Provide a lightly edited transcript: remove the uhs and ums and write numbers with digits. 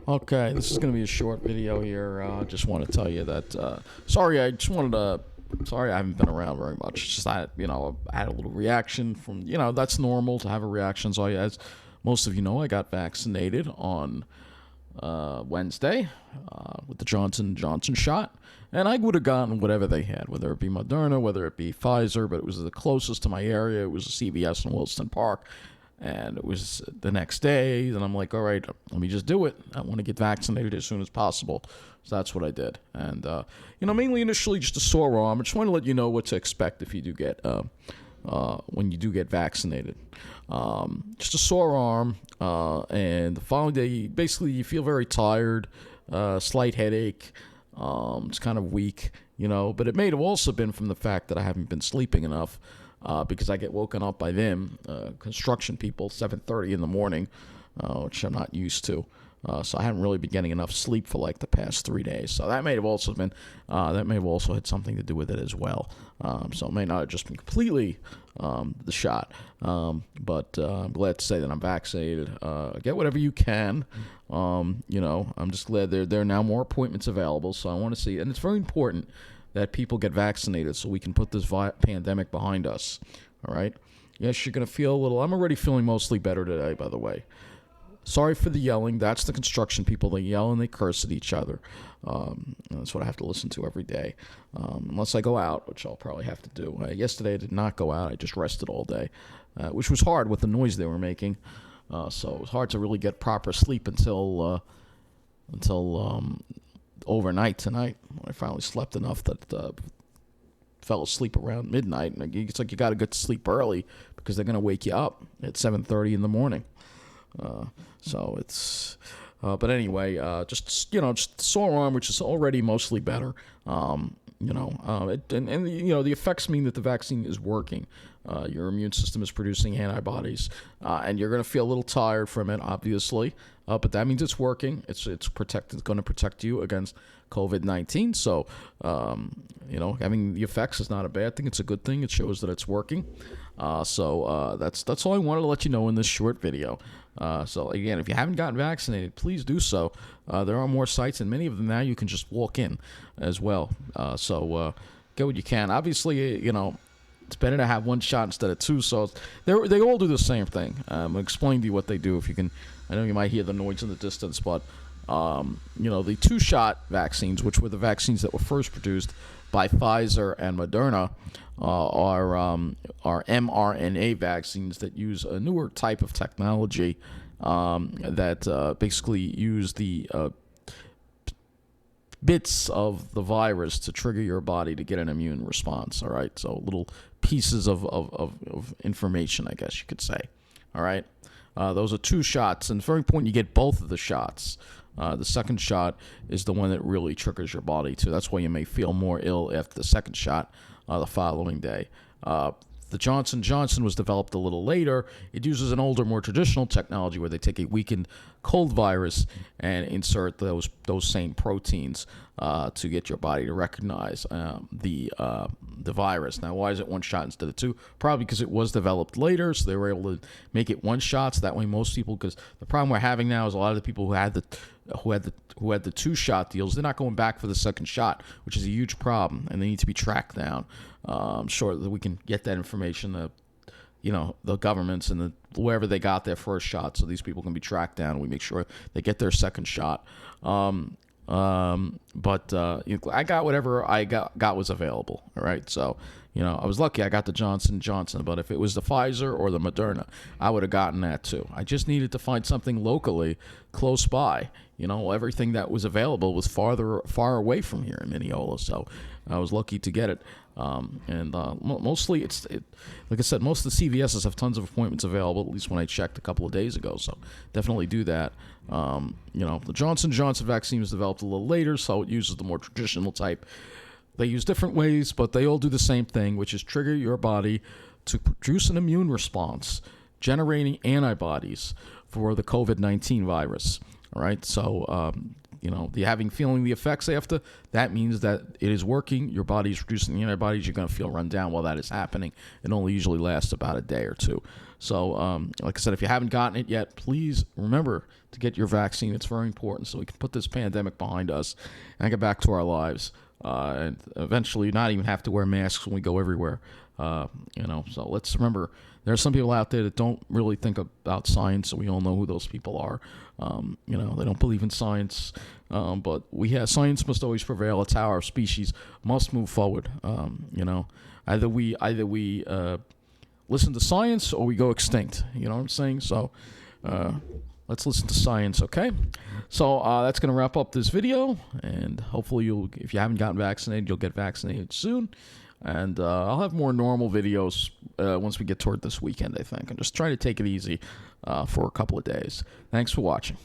Okay, this is going to be a short video here. I just want to tell you that. Sorry, I just wanted to. Sorry, I haven't been around very much. It's just I had a little reaction from. That's normal to have a reaction. So, as most of you know, I got vaccinated on Wednesday with the Johnson shot, and I would have gotten whatever they had, whether it be Moderna, whether it be Pfizer, but it was the closest to my area. It was a CVS in Wilson Park. And it was the next day, and I'm like, all right, let me just do it. I want to get vaccinated as soon as possible. So that's what I did. And, mainly initially just a sore arm. I just want to let you know what to expect if you do get, when you do get vaccinated. Just a sore arm, and the following day, basically you feel very tired, slight headache. It's kind of weak, but it may have also been from the fact that I haven't been sleeping enough. Because I get woken up by them, construction people, 7:30 in the morning, which I'm not used to. So I haven't really been getting enough sleep for like the past 3 days. So that may have also had something to do with it as well. So it may not have just been completely the shot. But I'm glad to say that I'm vaccinated. Get whatever you can. I'm just glad there are now more appointments available. So I want to see, and it's very important that people get vaccinated so we can put this pandemic behind us, all right? Yes, you're going to feel a little... I'm already feeling mostly better today, by the way. Sorry for the yelling. That's the construction people. They yell and they curse at each other. That's what I have to listen to every day, unless I go out, which I'll probably have to do. Yesterday, I did not go out. I just rested all day, which was hard with the noise they were making. So it was hard to really get proper sleep until overnight tonight. I finally slept enough that fell asleep around midnight. And it's like you got to get to sleep early because they're going to wake you up at 7:30 in the morning. So it's, but anyway, just sore arm, which is already mostly better. The effects mean that the vaccine is working. Your immune system is producing antibodies, and you're going to feel a little tired from it, obviously. But that means it's working. It's going to protect you against COVID-19. So, having the effects is not a bad thing. It's a good thing. It shows that it's working. That's all I wanted to let you know in this short video. So again, if you haven't gotten vaccinated, please do so. There are more sites, and many of them now you can just walk in as well. So get what you can. Obviously, it's better to have one shot instead of two. So they all do the same thing. I'll explain to you what they do. If you can, I know you might hear the noise in the distance, but the two-shot vaccines, which were the vaccines that were first produced by Pfizer and Moderna, are mRNA vaccines that use a newer type of technology that basically use the bits of the virus to trigger your body to get an immune response. All right, so little pieces of information, I guess you could say. All right, those are two shots, and it's very important you get both of the shots. The second shot is the one that really triggers your body too. That's why you may feel more ill after the second shot the following day. The Johnson & Johnson was developed a little later. It uses an older, more traditional technology where they take a weakened cold virus and insert those same proteins to get your body to recognize the virus. Now, why is it one shot instead of two? Probably because it was developed later, so they were able to make it one shot. So that way, most people, because the problem we're having now is a lot of the people who had the two-shot deals, they're not going back for the second shot, which is a huge problem, and they need to be tracked down. I'm sure that we can get that information, the governments and wherever they got their first shot, so these people can be tracked down, and we make sure they get their second shot. But I got whatever I got was available. All right, so I was lucky I got the Johnson & Johnson, but if it was the Pfizer or the Moderna, I would have gotten that too. I just needed to find something locally close by. Everything that was available was far away from here in Mineola, so I was lucky to get it. Mostly like I said, most of the CVSs have tons of appointments available, at least when I checked a couple of days ago, so definitely do that. The Johnson & Johnson vaccine was developed a little later, so it uses the more traditional type. They use different ways, but they all do the same thing, which is trigger your body to produce an immune response, generating antibodies for the COVID-19 virus. All right, so feeling the effects after, that means that it is working. Your body is producing the antibodies. You're going to feel run down while that is happening. It only usually lasts about a day or two. So, like I said, if you haven't gotten it yet, please remember to get your vaccine. It's very important so we can put this pandemic behind us and get back to our lives. And eventually not even have to wear masks when we go everywhere. So let's remember there are some people out there that don't really think about science, and we all know who those people are. They don't believe in science, but science must always prevail. It's how our species must move forward. Either we listen to science or we go extinct. You know what I'm saying? So let's listen to science, okay? So that's going to wrap up this video, and hopefully if you haven't gotten vaccinated, you'll get vaccinated soon. And I'll have more normal videos once we get toward this weekend, I think. I'm just trying to take it easy for a couple of days. Thanks for watching.